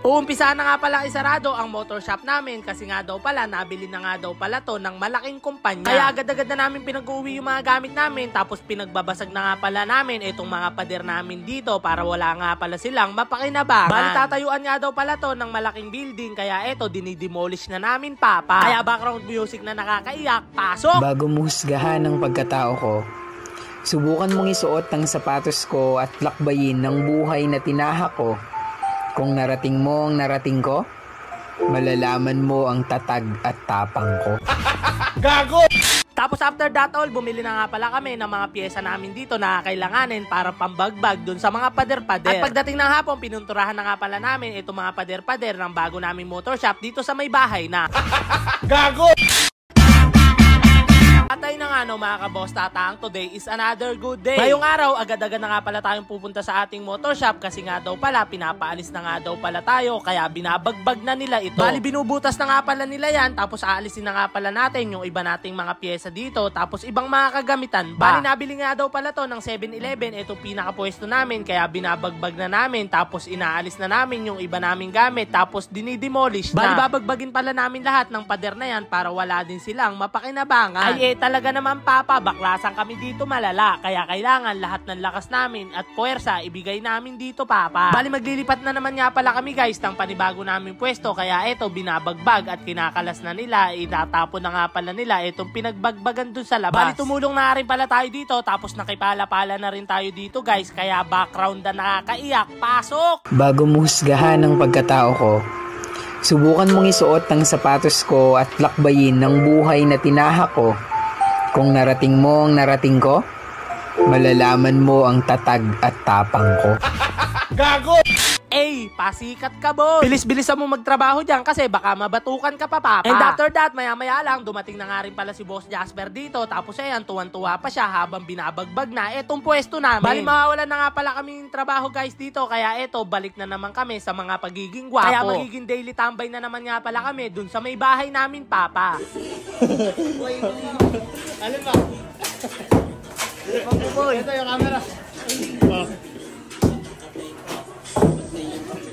Uumpisahan na nga pala isarado ang motor shop namin kasi nga daw pala nabili na nga daw pala to ng malaking kumpanya. Kaya agad-agad na namin pinag-uwi yung mga gamit namin tapos pinagbabasag na nga pala namin itong mga pader namin dito para wala nga pala silang mapakinabangan. Bali tatayuan nga daw pala to ng malaking building kaya eto dinidemolish na namin papa. Kaya background music na nakakaiyak, pasok! Bago mo husgahan ang pagkatao ko, subukan mong isuot ang sapatos ko at lakbayin ng buhay na tinahak ko. Kung narating mo ang narating ko, malalaman mo ang tatag at tapang ko. Gago! Tapos after that all, bumili na nga pala kami ng mga pyesa namin dito na kailanganin para pambagbag dun sa mga pader-pader. At pagdating ng hapon, pinunturahan na nga pala namin itong mga pader-pader ng bago naming motor shop dito sa may bahay na. Gago! Atay na nga no mga kaboss tatang, today is another good day. Ngayong araw, agad-agad na nga pala tayong pupunta sa ating motor shop kasi nga daw pala, pinapaalis na nga daw pala tayo kaya binabagbag na nila ito. Bali binubutas na nga pala nila yan tapos aalisin na nga pala natin yung iba nating mga pyesa dito tapos ibang mga kagamitan ba. Bali nabili nga daw pala to ng 7-Eleven, itong pinakapwesto namin kaya binabagbag na namin tapos inaalis na namin yung iba naming gamit tapos dinidemolish na. Bali babagbagin pala namin lahat ng pader na yan para wala din silang mapakinabangan. Ay talaga naman papa, baklasan kami dito malala. Kaya kailangan lahat ng lakas namin at puwersa ibigay namin dito papa. Bali maglilipat na naman nga pala kami guys ng panibago naming pwesto. Kaya eto binabagbag at kinakalas na nila. Itatapon na nga pala nila itong pinagbagbagan dun sa labas. Bali tumulong na rin pala tayo dito. Tapos nakipala-pala na rin tayo dito guys. Kaya background na nakakaiyak. Pasok! Bago mo husgahan ang pagkatao ko, subukan mong isuot ang sapatos ko at lakbayin ng buhay na tinahak ko. Kung narating mo ang narating ko, malalaman mo ang tatag at tapang ko. Gago! Pasikat ka boss! Bilis-bilisan mo magtrabaho dyan kasi baka mabatukan ka pa papa. And after that, maya-maya lang, dumating na nga rin pala si Boss Jasper dito. Tapos ayan, tuwan-tuwa pa siya habang binabagbag na etong pwesto namin. Bali mawawalan na nga pala kaming trabaho guys dito. Kaya eto, balik na naman kami sa mga pagiging gwapo. Kaya magiging daily tambay na naman nga pala kami dun sa may bahay namin papa. Ano ba? Ito yung camera.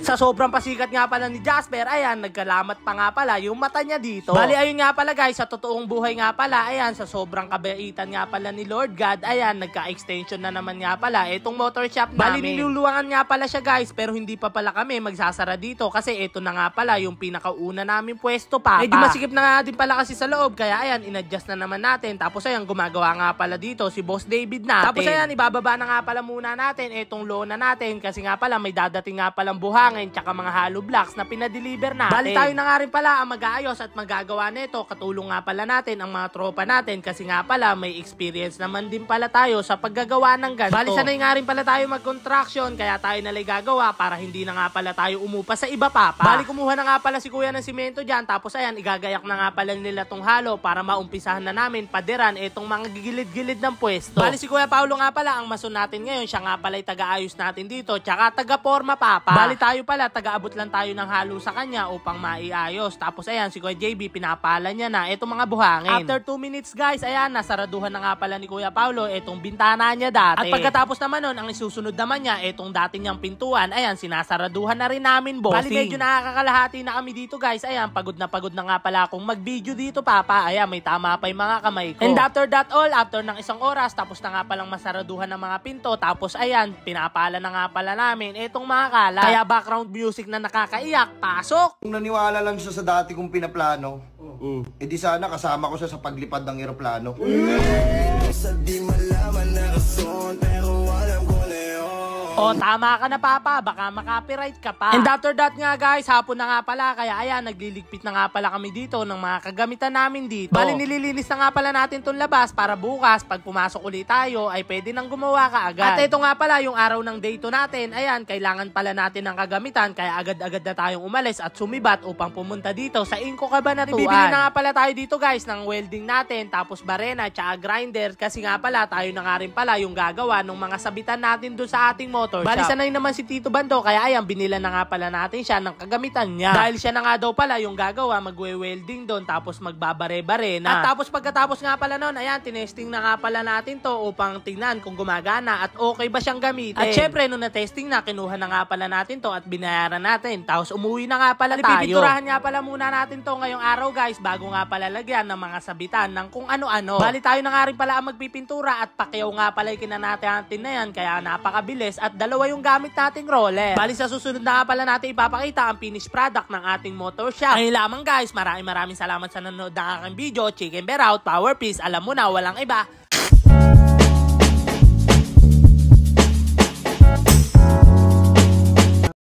Sa sobrang pasikat nga pala ni Jasper, ayan, nagkalamat pa nga pala yung mata niya dito. Bali, ayun nga pala guys, sa totoong buhay nga pala, ayan, sa sobrang kabaitan nga pala ni Lord God, ayan, nagka-extension na naman nga pala itong motor shop namin. Bali, niluluwangan nga pala siya guys, pero hindi pa pala kami magsasara dito kasi ito na nga pala yung pinakauna namin pwesto papa. Medyo masikip na nga din pala kasi sa loob, kaya ayan, inadjust na naman natin. Tapos ayan, gumagawa nga pala dito si Boss David natin. Tapos ayan, ibababa na nga pala muna natin itong lona natin kasi nga pala may dadating nga palang buhangin tsaka mga hollow blocks na pinadeliver natin. Bali tayo na nga rin pala ang mag-aayos at magagawa nito. Katulong nga pala natin ang mga tropa natin kasi nga pala may experience naman din pala tayo sa paggagawa ng ganito. Bali sanay nga rin pala tayo mag-contraction kaya tayo nalay gagawa para hindi na nga pala tayo umupa sa iba papa. Bali kumuha na nga pala si kuya ng simento dyan tapos ayan igagayak na nga pala nila tong halo para maumpisahan na namin paderan itong mga gigilid-gilid ng pwesto. Bali si Kuya Paulo nga pala ang mason natin ngayon. Siya nga pala taga-ayos natin dito tsaka taga-forma papa. Bali tayo pala taga-abot lang tayo ng halo sa kanya upang maiayos. Tapos ayan, si Kuya JB pinapala niya na itong mga buhangin. After 2 minutes guys, ayan, nasaraduhan na nga pala ni Kuya Paulo itong bintana niya dati. At pagkatapos naman nun, ang isusunod naman niya, itong dati niyang pintuan, ayan, sinasaraduhan na rin namin bossing. Bali medyo nakakakalahati na kami dito guys. Ayan, pagod na nga pala akong mag-video dito papa. Ayan, may tama pa yung mga kamay ko. And after that all, after ng isang oras, tapos na nga palang masaraduhan ng mga pinto. Tapos ayan, pinapala na nga pala namin itong mga kalat. Kaya background music na nakakaiyak, pasok! Kung naniwala lang siya sa dati kong pinaplano, edi sana kasama ko siya sa paglipad ng eroplano. Sa di malaman na rason, pero alam ko na yun. O tama ka na papa, baka makapiright ka pa. And after that nga guys, hapon na nga pala. Kaya ayan, nagliligpit na nga pala kami dito ng mga kagamitan namin dito. Bali nililinis na nga pala natin tong labas para bukas pag pumasok ulit tayo ay pwede nang gumawa ka agad. At ito nga pala yung araw ng day to natin. Ayan, kailangan pala natin ng kagamitan kaya agad-agad na tayong umalis at sumibat upang pumunta dito sa Inco Cabanatuan. Bibili na nga pala tayo dito guys ng welding natin, tapos barena tsaka grinder kasi nga pala tayo na nga rin pala yung gagawa ng mga sabitan natin doon sa ating motor motor shop. Bali sanay naman si Tito Bando, kaya ayan, binila na nga pala natin siya ng kagamitan niya. Dahil siya na nga daw pala yung gagawa, magwe-welding doon, tapos magbabare-bare na. At tapos pagkatapos nga pala noon, ayan, tinesting na nga pala natin to upang tingnan kung gumagana at okay ba siyang gamitin. At syempre, nung na-testing na, kinuha na nga pala natin to at binayaran natin. Tapos umuwi na nga pala tayo. Pipinturahan nga pala muna natin to ngayong araw guys, bago nga pala lagyan ng mga sabitan ng kung ano-ano. Bali tayo na nga rin pala ang magpipintura at Pacquiao nga pala yung kinanatin na yan, kaya napakabilis at dalawa yung gamit nating roller. Bali sa susunod na nga pala natin ipapakita ang finished product ng ating motor shop. Ngayon lamang guys, maraming salamat sa nanonood ng aking video. Chicken Bear out, Power Peace, alam mo na, walang iba